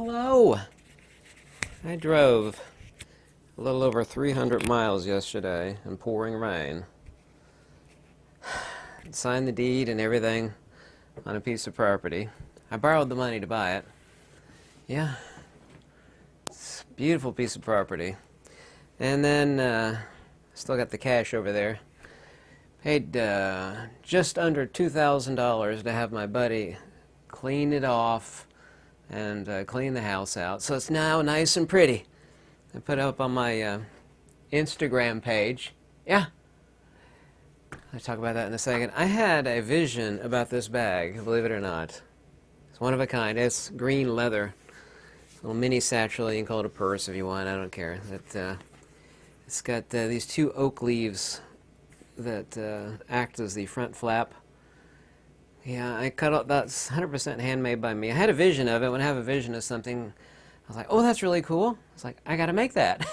Hello! I drove a little over 300 miles yesterday in pouring rain. Signed the deed and everything on a piece of property. I borrowed the money to buy it. Yeah. It's a beautiful piece of property. And then, still got the cash over there. Paid just under $2,000 to have my buddy clean it off and clean the house out. So it's now nice and pretty. I put it up on my Instagram page. Yeah. I'll talk about that in a second. I had a vision about this bag, believe it or not. It's one of a kind. It's green leather. A little mini satchel. You can call it a purse if you want. I don't care. It's got these two oak leaves that act as the front flap. Yeah, I cut out, that's 100% handmade by me. I had a vision of it. When I have a vision of something, I was like, oh, that's really cool. It's like, I gotta make that.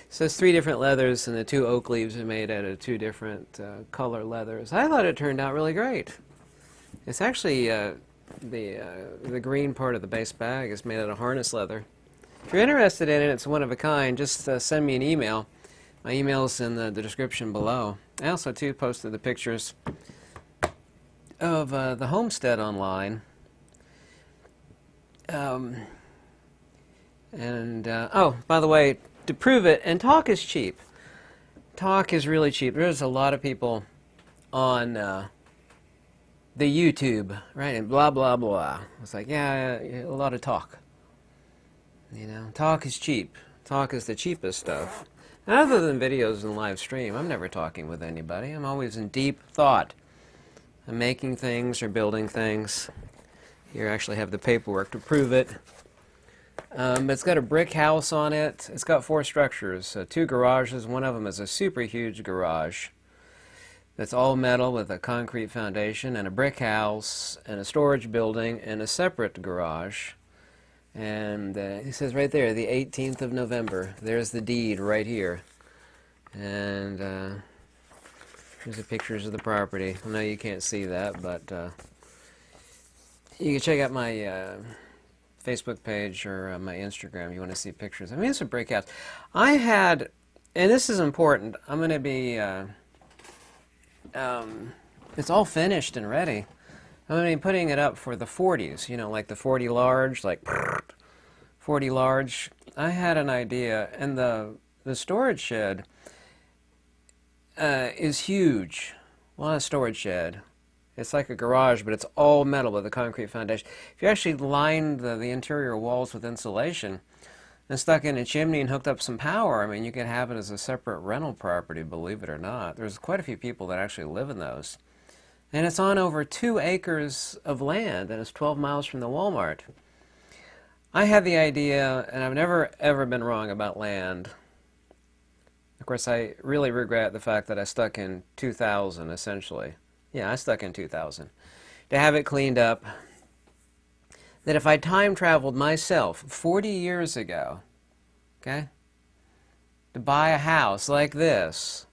So it's 3 different leathers, and the 2 oak leaves are made out of 2 different color leathers. I thought it turned out really great. It's actually, the green part of the base bag is made out of harness leather. If you're interested in it, it's one of a kind, just send me an email. My email's in the description below. I also, too, posted the pictures of the homestead online. Oh, by the way, to prove it, and talk is cheap. Talk is really cheap. There's a lot of people on the YouTube, right, and blah, blah, blah. It's like, yeah, a lot of talk. You know, talk is cheap. Talk is the cheapest stuff. And other than videos and live stream, I'm never talking with anybody. I'm always in deep thought. I'm making things or building things. Here I actually have the paperwork to prove it. It's got a brick house on it. It's got 4 structures, 2 garages. One of them is a super huge garage that's all metal with a concrete foundation, and a brick house and a storage building and a separate garage. And it says right there, the 18th of November. There's the deed right here. And here's the pictures of the property. I know you can't see that, but you can check out my Facebook page or my Instagram if you want to see pictures. I mean, it's a brick house. I had, and this is important, I'm going to be, it's all finished and ready. I'm going to be putting it up for the 40s, you know, like the 40 large, like 40 large. I had an idea, and the storage shed is huge. Well, not a storage shed. It's like a garage, but it's all metal with a concrete foundation. If you actually lined the interior walls with insulation and stuck in a chimney and hooked up some power, I mean, you could have it as a separate rental property, believe it or not. There's quite a few people that actually live in those. And it's on over 2 acres of land, and it's 12 miles from the Walmart. I had the idea, and I've never ever been wrong about land. Of course, I really regret the fact that I stuck in 2000, essentially. Yeah, I stuck in 2000. To have it cleaned up. That if I time traveled myself 40 years ago, okay, to buy a house like this,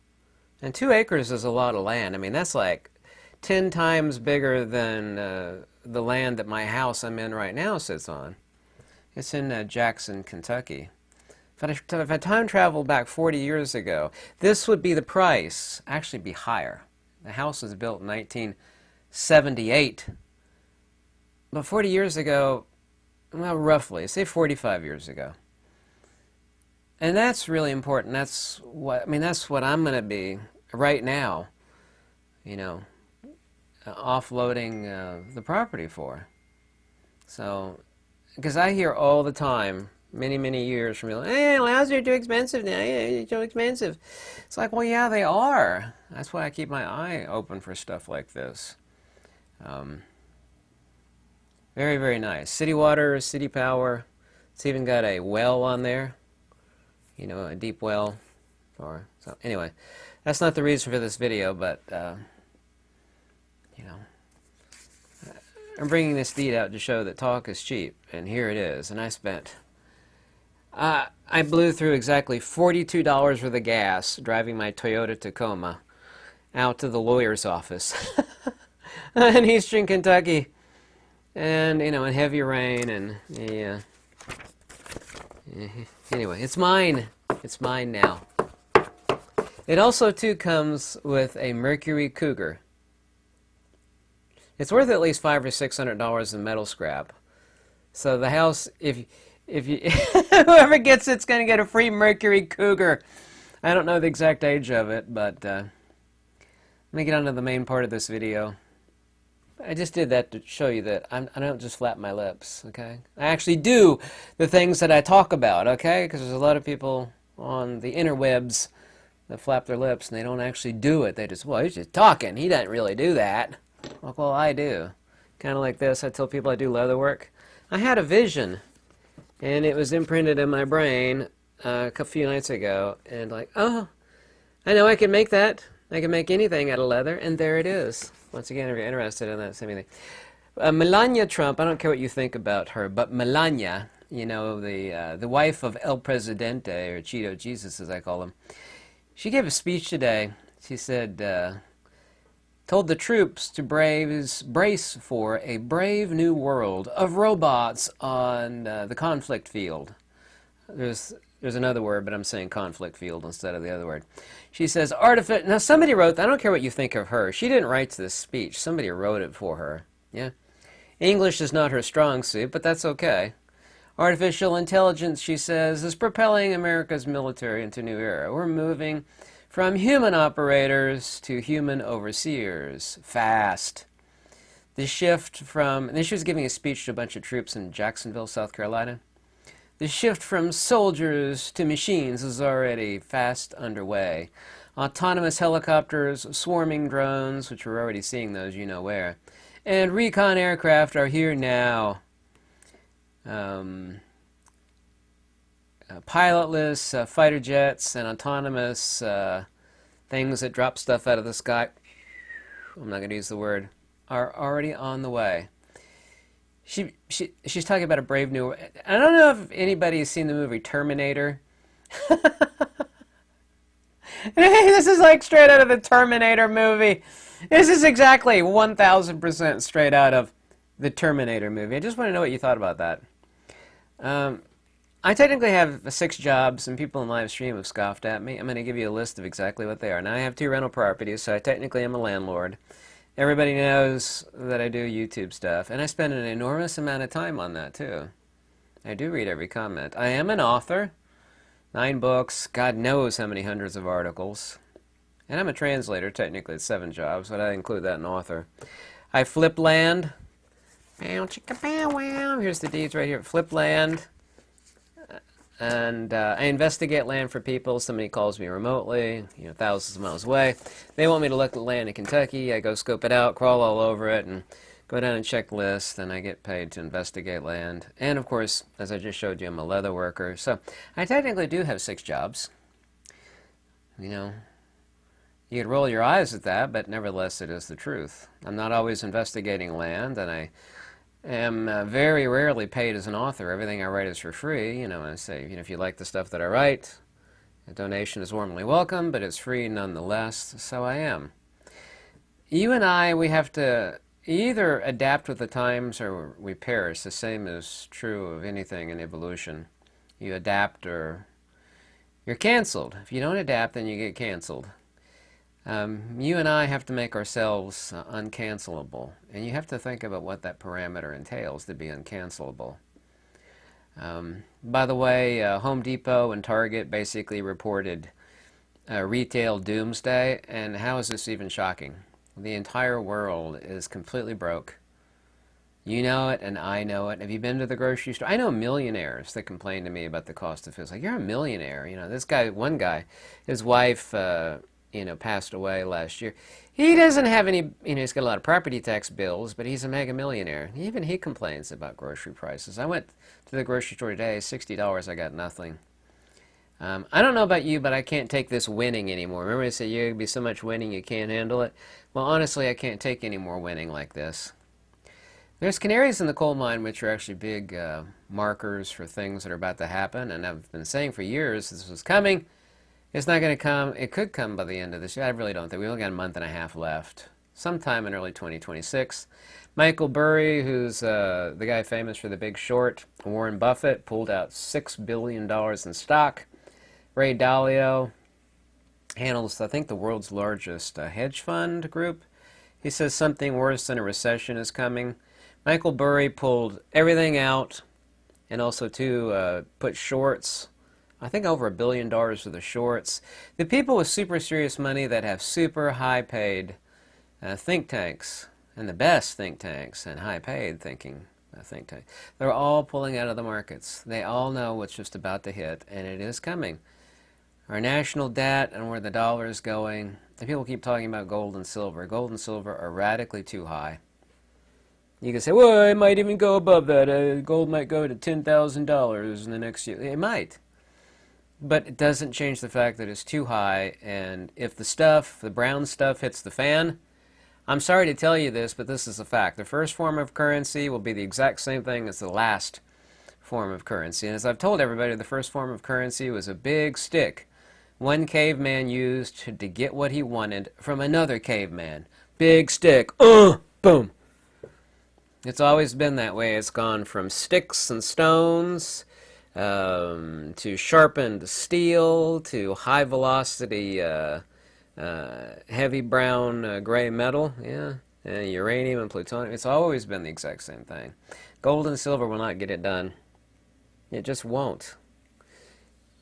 and 2 acres is a lot of land. I mean, that's like 10 times bigger than the land that my house I'm in right now sits on. It's in Jackson, Kentucky. If I time traveled back 40 years ago, this would be the price, actually be higher. The house was built in 1978. But 40 years ago, well, roughly, say 45 years ago. And that's really important. That's what, I mean, that's what I'm going to be right now, you know, offloading the property for. So, because I hear all the time, many years from people, hey, houses are too expensive now, they're too expensive. It's like, well, yeah, they are. That's why I keep my eye open for stuff like this. Very, very nice. City water, city power. It's even got a well on there, you know, a deep well. So anyway, that's not the reason for this video, but you know, I'm bringing this deed out to show that talk is cheap, and here it is. And I spent, I blew through exactly $42 worth of gas driving my Toyota Tacoma out to the lawyer's office in Eastern Kentucky. and and heavy rain, and yeah. Anyway, it's mine. It's mine now. It also too comes with a Mercury Cougar. It's worth at least $500 or $600 in metal scrap. So the house, if you whoever gets it's going to get a free Mercury Cougar. I don't know the exact age of it, but let me get on to the main part of this video. I just did that to show you that I don't just flap my lips, okay? I actually do the things that I talk about, okay? Because there's a lot of people on the interwebs that flap their lips and they don't actually do it. They just, well, he's just talking. He doesn't really do that. Well, I do. Kind of like this. I tell people I do leather work. I had a vision, and it was imprinted in my brain a few nights ago, and like, oh, I know I can make that. I can make anything out of leather, and there it is. Once again, if you're interested in that, same thing. Melania Trump, I don't care what you think about her, but Melania, the wife of El Presidente, or Cheeto Jesus as I call him, she gave a speech today. She said, told the troops to brace for a brave new world of robots on the conflict field. There's another word, but I'm saying conflict field instead of the other word. She says, now somebody wrote, I don't care what you think of her. She didn't write this speech. Somebody wrote it for her. Yeah. English is not her strong suit, but that's okay. Artificial intelligence, she says, is propelling America's military into a new era. We're moving from human operators to human overseers. Fast. The shift from, and then she was giving a speech to a bunch of troops in Jacksonville, South Carolina. The shift from soldiers to machines is already fast underway. Autonomous helicopters, swarming drones, which we're already seeing those you know where, and recon aircraft are here now. Pilotless fighter jets and autonomous things that drop stuff out of the sky, I'm not going to use the word, are already on the way. She's talking about a brave new... I don't know if anybody has seen the movie Terminator. This is like straight out of the Terminator movie. This is exactly 1,000% straight out of the Terminator movie. I just want to know what you thought about that. I technically have 6 jobs, and people in live stream have scoffed at me. I'm going to give you a list of exactly what they are. Now, I have 2 rental properties, so I technically am a landlord. Everybody knows that I do YouTube stuff, and I spend an enormous amount of time on that, too. I do read every comment. I am an author. 9 books, God knows how many hundreds of articles. And I'm a translator, technically it's 7 jobs, but I include that in author. I flip land. Here's the deeds right here. Flip land. And I investigate land for people. Somebody calls me remotely, thousands of miles away. They want me to look at land in Kentucky. I go scope it out, crawl all over it, and go down and check lists. And I get paid to investigate land. And of course, as I just showed you, I'm a leather worker. So I technically do have 6 jobs. You could roll your eyes at that, but nevertheless, it is the truth. I'm not always investigating land, and I am very rarely paid as an author. Everything I write is for free. I say, if you like the stuff that I write, a donation is warmly welcome, but it's free nonetheless, so I am. You and I, we have to either adapt with the times or we perish. The same is true of anything in evolution. You adapt or you're canceled. If you don't adapt, then you get canceled. You and I have to make ourselves uncancelable, and you have to think about what that parameter entails to be uncancelable. By the way, Home Depot and Target basically reported retail doomsday, and how is this even shocking? The entire world is completely broke. You know it, and I know it. Have you been to the grocery store? I know millionaires that complain to me about the cost of food. It's like, you're a millionaire. This guy, one guy, his wife... passed away last year. He doesn't have any, he's got a lot of property tax bills, but he's a mega millionaire. Even he complains about grocery prices. I went to the grocery store today, $60, I got nothing. I don't know about you, but I can't take this winning anymore. Remember I said you're going to be so much winning you can't handle it? Well, honestly, I can't take any more winning like this. There's canaries in the coal mine, which are actually big markers for things that are about to happen, and I've been saying for years this was coming. It's not going to come. It could come by the end of this year. I really don't think. We only got a month and a half left. sometime in early 2026. Michael Burry, who's the guy famous for The Big Short. Warren Buffett pulled out $6 billion in stock. Ray Dalio handles, I think, the world's largest hedge fund group. He says something worse than a recession is coming. Michael Burry pulled everything out and also put shorts. I think over $1 billion worth of shorts. The people with super serious money that have super high paid think tanks, and the best think tanks and high paid think tanks, they're all pulling out of the markets. They all know what's just about to hit, and it is coming. Our national debt and where the dollar is going. And people keep talking about gold and silver. Gold and silver are radically too high. You can say, well, it might even go above that. Gold might go to $10,000 in the next year. It might. But it doesn't change the fact that it's too high. And if the brown stuff hits the fan, I'm sorry to tell you this, but this is a fact. The first form of currency will be the exact same thing as the last form of currency. And as I've told everybody, the first form of currency was a big stick one caveman used to get what he wanted from another caveman. Big stick. Boom. It's always been that way. It's gone from sticks and stones to sharpened steel to high velocity heavy brown gray metal. Yeah. Uranium and plutonium. It's always been the exact same thing. Gold and silver will not get it done. It just won't.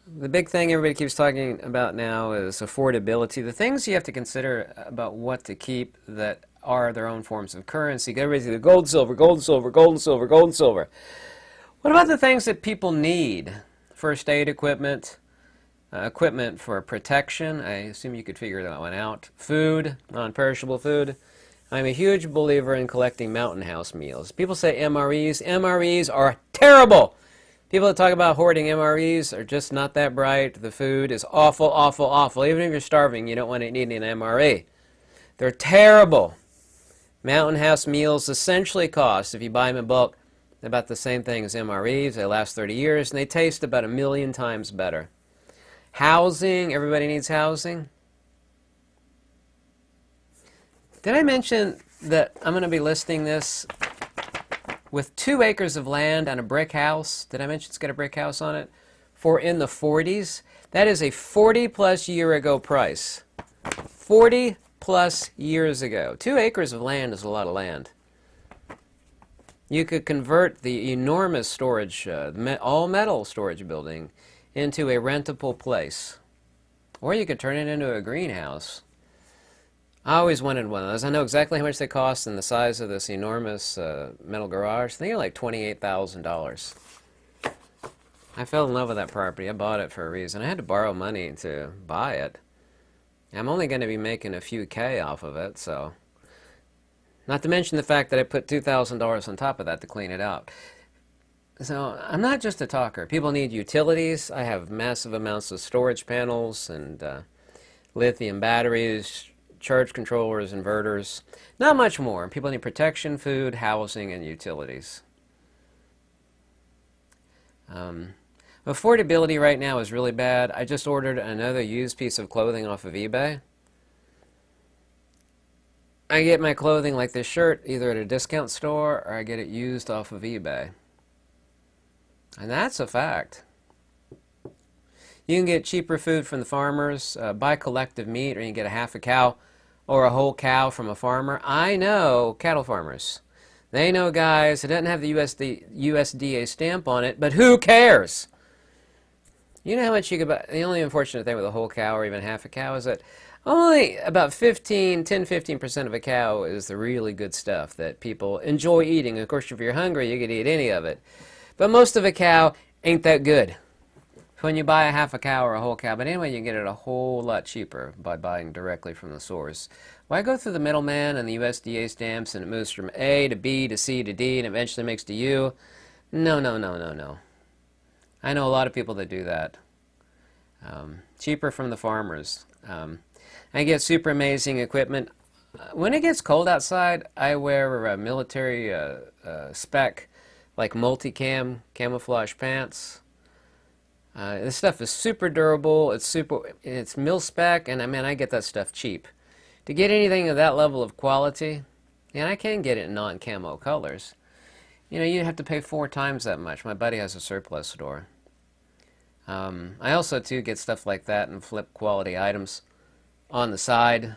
The big thing everybody keeps talking about now is affordability. The things you have to consider about what to keep that are their own forms of currency. Everybody's either gold, silver, gold, silver, gold, silver, gold, silver. What about the things that people need? First aid equipment, equipment for protection. I assume you could figure that one out. Food, non-perishable food. I'm a huge believer in collecting Mountain House meals. People say MREs. MREs are terrible. People that talk about hoarding MREs are just not that bright. The food is awful, awful, awful. Even if you're starving, you don't want to eat an MRE. They're terrible. Mountain House meals essentially cost, if you buy them in bulk, about the same thing as MREs. They last 30 years, and they taste about 1,000,000 times better. Housing, everybody needs housing. Did I mention that I'm going to be listing this with 2 acres of land and a brick house? Did I mention it's got a brick house on it? For in the 40s. That is a 40-plus year ago price. 40-plus years ago. 2 acres of land is a lot of land. You could convert the enormous storage, all-metal storage building into a rentable place. Or you could turn it into a greenhouse. I always wanted one of those. I know exactly how much they cost and the size of this enormous metal garage. I think they're like $28,000. I fell in love with that property. I bought it for a reason. I had to borrow money to buy it. I'm only going to be making a few K off of it, so. Not to mention the fact that I put $2,000 on top of that to clean it out. So I'm not just a talker. People need utilities. I have massive amounts of storage panels and lithium batteries, charge controllers, inverters, not much more. People need protection, food, housing, and utilities. Affordability right now is really bad. I just ordered another used piece of clothing off of eBay. I get my clothing like this shirt either at a discount store or I get it used off of eBay. And that's a fact. You can get cheaper food from the farmers, buy collective meat, or you can get a half a cow or a whole cow from a farmer. I know cattle farmers. They know guys who doesn't have the USDA stamp on it, but who cares? You know how much you could buy? The only unfortunate thing with a whole cow or even half a cow is that only about 10-15% of a cow is the really good stuff that people enjoy eating. Of course, if you're hungry, you could eat any of it. But most of a cow ain't that good when you buy a half a cow or a whole cow. But anyway, you can get it a whole lot cheaper by buying directly from the source. Why go through the middleman and the USDA stamps and it moves from A to B to C to D and eventually makes to U? No, no, no, no, no. I know a lot of people that do that. Cheaper from the farmers. I get super amazing equipment. When it gets cold outside, I wear a military spec, like multicam camouflage pants. This stuff is super durable. It's mil-spec, and I get that stuff cheap. To get anything of that level of quality, and I can get it in non-camo colors, you know, you have to pay 4 times that much. My buddy has a surplus store. I also, too, get stuff like that and flip quality items on the side.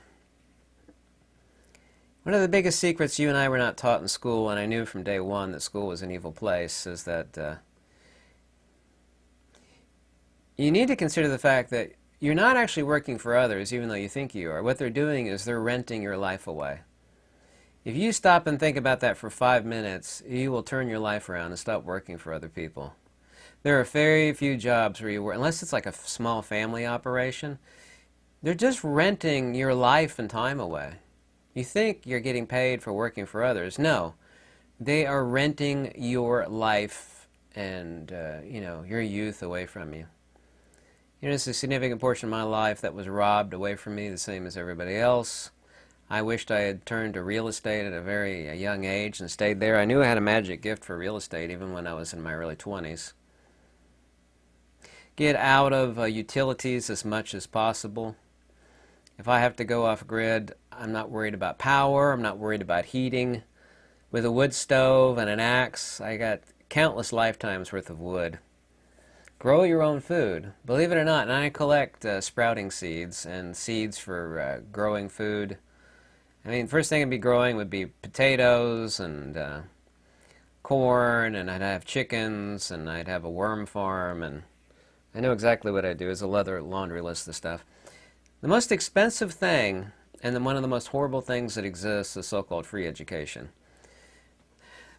One of the biggest secrets you and I were not taught in school, and I knew from day one that school was an evil place, is that you need to consider the fact that you're not actually working for others, even though you think you are. What they're doing is they're renting your life away. If you stop and think about that for 5 minutes, you will turn your life around and stop working for other people. There are very few jobs where you work, unless it's like a small family operation, they're just renting your life and time away. You think you're getting paid for working for others. No, they are renting your life and you know, your youth away from you. You know, it's a significant portion of my life that was robbed away from me, the same as everybody else. I wished I had turned to real estate at a very young age and stayed there. I knew I had a magic gift for real estate even when I was in my early 20s. Get out of utilities as much as possible. If I have to go off grid, I'm not worried about power. I'm not worried about heating. With a wood stove and an axe, I got countless lifetimes worth of wood. Grow your own food. Believe it or not, and I collect sprouting seeds and seeds for growing food. I mean, first thing I'd be growing would be potatoes and corn, and I'd have chickens, and I'd have a worm farm, and I know exactly what I'd do. It's a laundry list of stuff. The most expensive thing, and one of the most horrible things that exists, is so-called free education.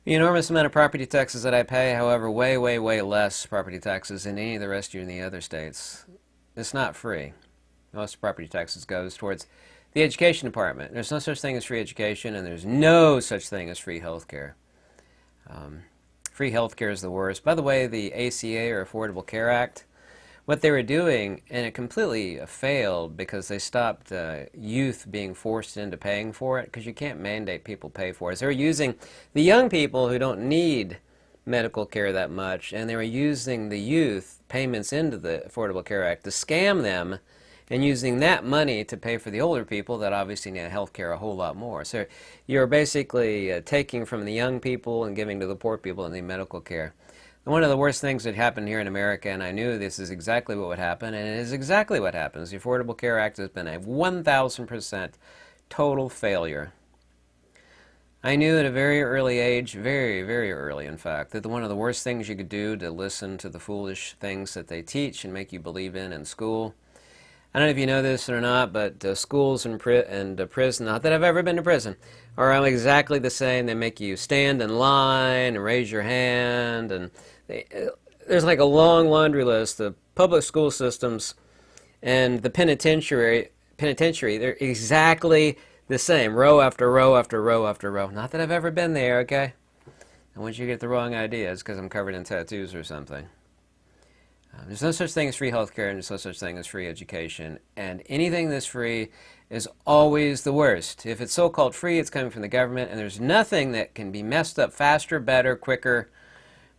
The enormous amount of property taxes that I pay, however, way, way, way less property taxes than any of the rest of you in the other states. It's not free. Most property taxes goes towards the education department. There's no such thing as free education, and there's no such thing as free health care. Free health care is the worst. By the way, the ACA, or Affordable Care Act, what they were doing, and it completely failed because they stopped youth being forced into paying for it, because you can't mandate people pay for it. So they were using the young people who don't need medical care that much, and they were using the youth payments into the Affordable Care Act to scam them, and using that money to pay for the older people that obviously need health care a whole lot more. So you're basically taking from the young people and giving to the poor people that need medical care. One of the worst things that happened here in America, and I knew this is exactly what would happen, and it is exactly what happens. The Affordable Care Act has been a 1,000% total failure. I knew at a very early age, very, very early in fact, that one of the worst things you could do to listen to the foolish things that they teach and make you believe in school. I don't know if you know this or not, but schools and prison, not that I've ever been to prison, are exactly the same. They make you stand in line and raise your hand, and there's like a long laundry list of public school systems and the penitentiary, they're exactly the same, row after row after row after row. Not that I've ever been there, okay? I want you to get the wrong ideas because I'm covered in tattoos or something. There's no such thing as free healthcare, and there's no such thing as free education. And anything that's free is always the worst. If it's so-called free, it's coming from the government, and there's nothing that can be messed up faster, better, quicker,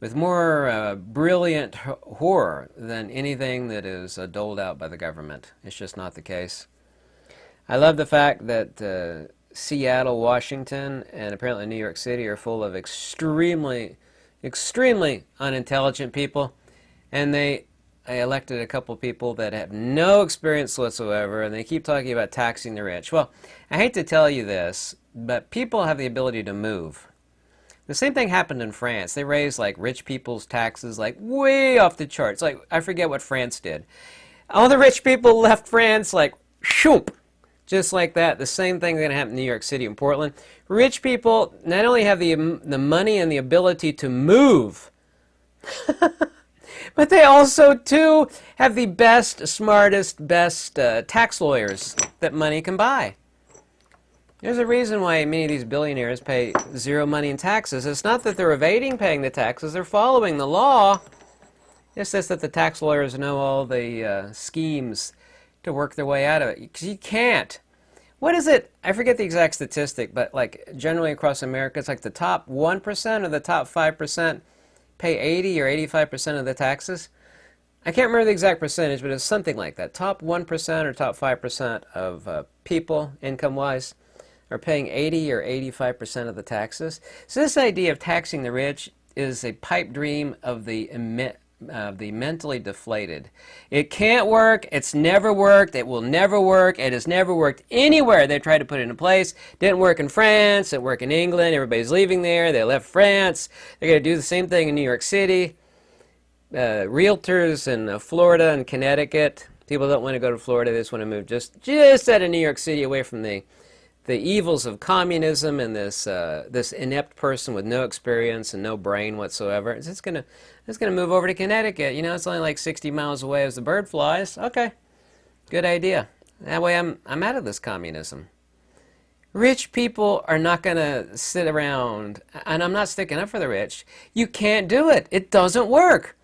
with more brilliant horror than anything that is doled out by the government. It's just not the case. I love the fact that Seattle, Washington, and apparently New York City are full of extremely, extremely unintelligent people, and I elected a couple people that have no experience whatsoever, and they keep talking about taxing the rich. Well, I hate to tell you this, but people have the ability to move. The same thing happened in France. They raised like rich people's taxes like way off the charts. Like, I forget what France did. All the rich people left France like shoop. Just like that. The same thing is going to happen in New York City and Portland. Rich people not only have the money and the ability to move, but they also, too, have the best, smartest, best tax lawyers that money can buy. There's a reason why many of these billionaires pay zero money in taxes. It's not that they're evading paying the taxes. They're following the law. It's just that the tax lawyers know all the schemes to work their way out of it. Because you can't. What is it? I forget the exact statistic, but like generally across America, it's like the top 1% or the top 5% pay 80 or 85% of the taxes. I can't remember the exact percentage, but it's something like that. Top 1% or top 5% of people, income-wise, are paying 80 or 85% of the taxes. So this idea of taxing the rich is a pipe dream of the mentally deflated. It can't work. It's never worked. It will never work. It has never worked anywhere they tried to put it in place. Didn't work in France. Didn't work in England. Everybody's leaving there. They left France. They're going to do the same thing in New York City. Realtors in Florida and Connecticut. People don't want to go to Florida. They just want to move just out of New York City, away from the evils of communism and this inept person with no experience and no brain whatsoever. It's gonna move over to Connecticut. You know, it's only like 60 miles away as the bird flies. Okay, good idea. That way I'm out of this communism. Rich people are not gonna sit around, and I'm not sticking up for the rich. You can't do it. It doesn't work.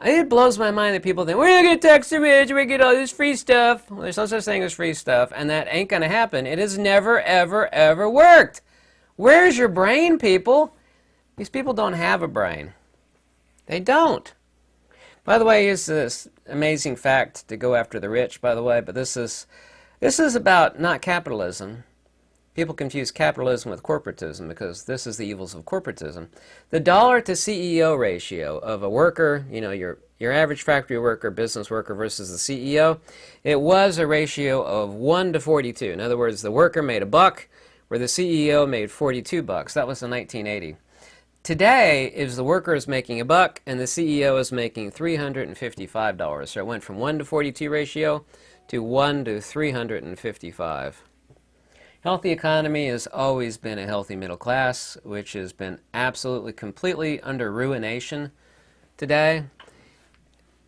It blows my mind that people think, we're going to tax the rich, we're going to get all this free stuff. Well, there's no such thing as free stuff, and that ain't going to happen. It has never, ever, ever worked. Where's your brain, people? These people don't have a brain. They don't. By the way, here's this amazing fact to go after the rich, by the way, but this is about not capitalism. People confuse capitalism with corporatism because this is the evils of corporatism. The dollar to CEO ratio of a worker, you know, your average factory worker, business worker versus the CEO, it was a ratio of 1 to 42. In other words, the worker made $1, where the CEO made 42 bucks. That was in 1980. Today, is the worker is making $1 and the CEO is making $355. So it went from 1 to 42 ratio to 1 to 355. Healthy economy has always been a healthy middle class, which has been absolutely, completely under ruination today.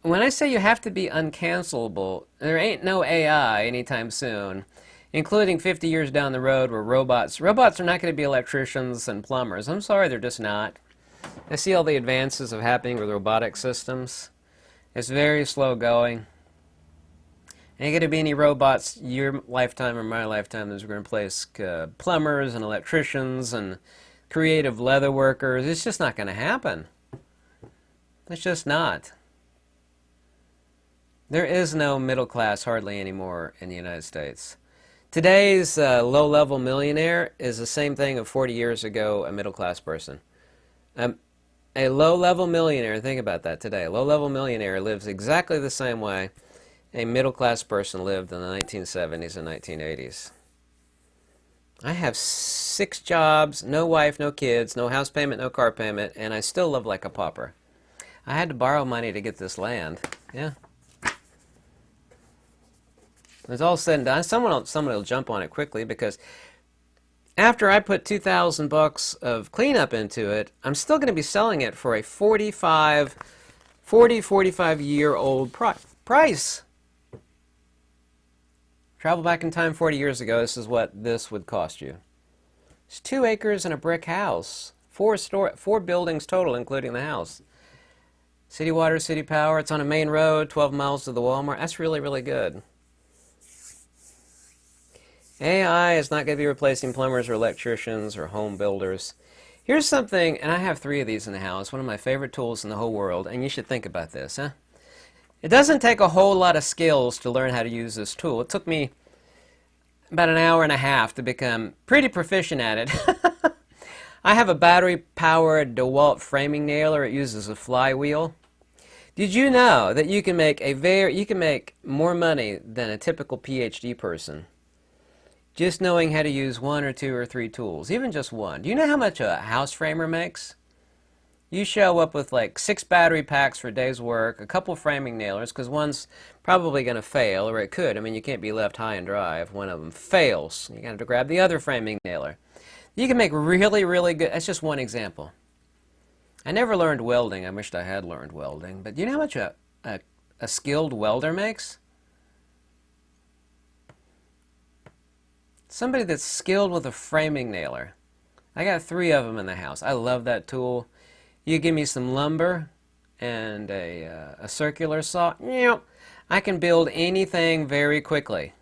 When I say you have to be uncancelable, there ain't no AI anytime soon, including 50 years down the road where robots are not going to be electricians and plumbers. I'm sorry, they're just not. I see all the advances of happening with robotic systems. It's very slow going. Ain't going to be any robots your lifetime or my lifetime that's going to replace plumbers and electricians and creative leather workers. It's just not going to happen. It's just not. There is no middle class hardly anymore in the United States. Today's low-level millionaire is the same thing of 40 years ago, a middle-class person. A low-level millionaire, think about that today, a low-level millionaire lives exactly the same way a middle-class person lived in the 1970s and 1980s. I have 6 jobs, no wife, no kids, no house payment, no car payment, and I still live like a pauper. I had to borrow money to get this land. Yeah. It's all said and done. Someone will jump on it quickly because after I put $2,000 of cleanup into it, I'm still going to be selling it for a 45-year-old price. Travel back in time 40 years ago, this is what this would cost you. It's 2 acres and a brick house. 4 buildings total, including the house. City water, city power. It's on a main road, 12 miles to the Walmart. That's really, really good. AI is not going to be replacing plumbers or electricians or home builders. Here's something, and I have 3 of these in the house, one of my favorite tools in the whole world, and you should think about this, huh? It doesn't take a whole lot of skills to learn how to use this tool. It took me about an hour and a half to become pretty proficient at it. I have a battery-powered DeWalt framing nailer. It uses a flywheel. Did you know that you can make more money than a typical PhD person just knowing how to use 1 or 2 or 3 tools, even just one? Do you know how much a house framer makes? You show up with like 6 battery packs for a day's work, a couple framing nailers, because one's probably going to fail, or it could. I mean, you can't be left high and dry if one of them fails. You're going to have to grab the other framing nailer. You can make really, really good. That's just one example. I never learned welding. I wished I had learned welding. But do you know how much a skilled welder makes? Somebody that's skilled with a framing nailer. I got 3 of them in the house. I love that tool. You give me some lumber and a circular saw, I can build anything very quickly.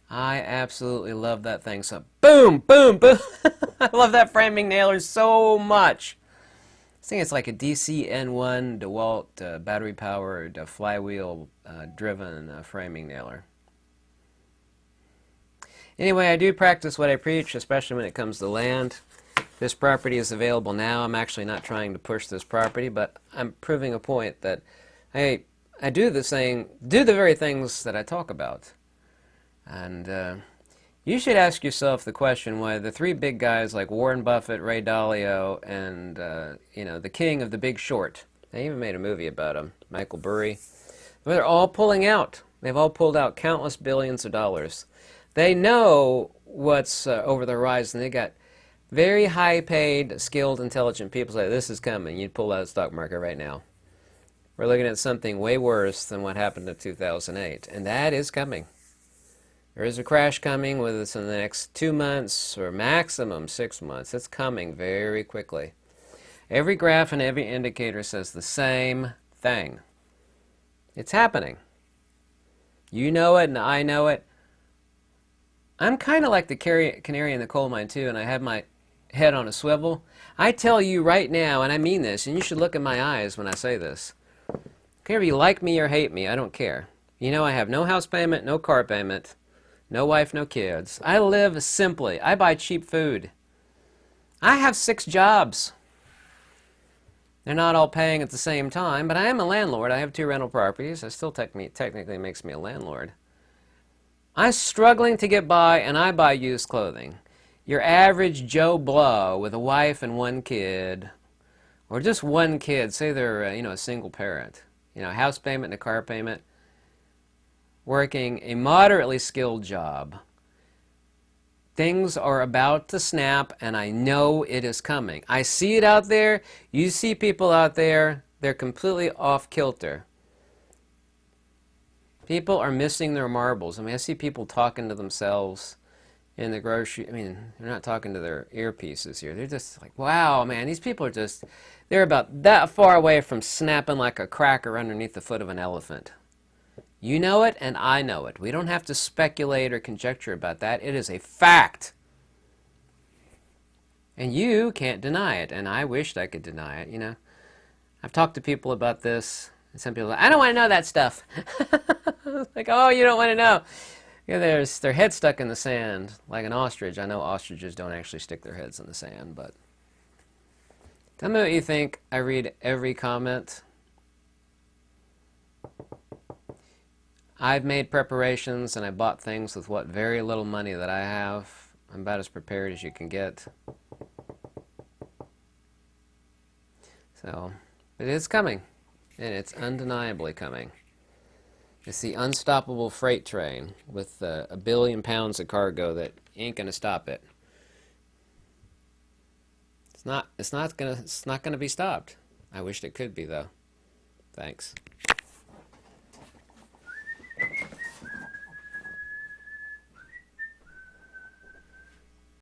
I absolutely love that thing. So boom, boom, boom. I love that framing nailer so much. I think it's like a DC-N1 DeWalt battery-powered flywheel-driven framing nailer. Anyway, I do practice what I preach, especially when it comes to land. This property is available now. I'm actually not trying to push this property, but I'm proving a point that I do the very things that I talk about. And you should ask yourself the question why the three big guys like Warren Buffett, Ray Dalio, and the king of The Big Short. They even made a movie about him, Michael Burry. They're all pulling out. They've all pulled out countless billions of dollars. They know what's over the horizon. They got very high-paid, skilled, intelligent people say, this is coming. You'd pull out of the stock market right now. We're looking at something way worse than what happened in 2008, and that is coming. There is a crash coming, whether it's in the next 2 months or maximum 6 months. It's coming very quickly. Every graph and every indicator says the same thing. It's happening. You know it, and I know it. I'm kind of like the canary in the coal mine, too, and I have my head on a swivel. I tell you right now, and I mean this, and you should look in my eyes when I say this. Care if you like me or hate me, I don't care. You know I have no house payment, no car payment, no wife, no kids. I live simply. I buy cheap food. I have 6 jobs. They're not all paying at the same time, but I am a landlord. I have 2 rental properties. That still technically makes me a landlord. I'm struggling to get by, and I buy used clothing. Your average Joe Blow with a wife and 1 kid, or just 1 kid, say they're a single parent, house payment and a car payment, working a moderately skilled job. Things are about to snap, and I know it is coming. I see it out there. You see people out there, they're completely off kilter. People are missing their marbles. I mean, I see people talking to themselves in the grocery. I mean, they're not talking to their earpieces here. They're just like, wow, man, these people are just, they're about that far away from snapping like a cracker underneath the foot of an elephant. You know it, and I know it. We don't have to speculate or conjecture about that. It is a fact. And you can't deny it, and I wished I could deny it, I've talked to people about this, and some people are like, I don't want to know that stuff. Like, oh, you don't want to know. There's their head stuck in the sand, like an ostrich. I know ostriches don't actually stick their heads in the sand, but tell me what you think. I read every comment. I've made preparations, and I bought things with what very little money that I have. I'm about as prepared as you can get. So, it is coming, and it's undeniably coming. It's the unstoppable freight train with 1 billion pounds of cargo that ain't gonna stop it. It's not gonna be stopped. I wished it could be, though. Thanks.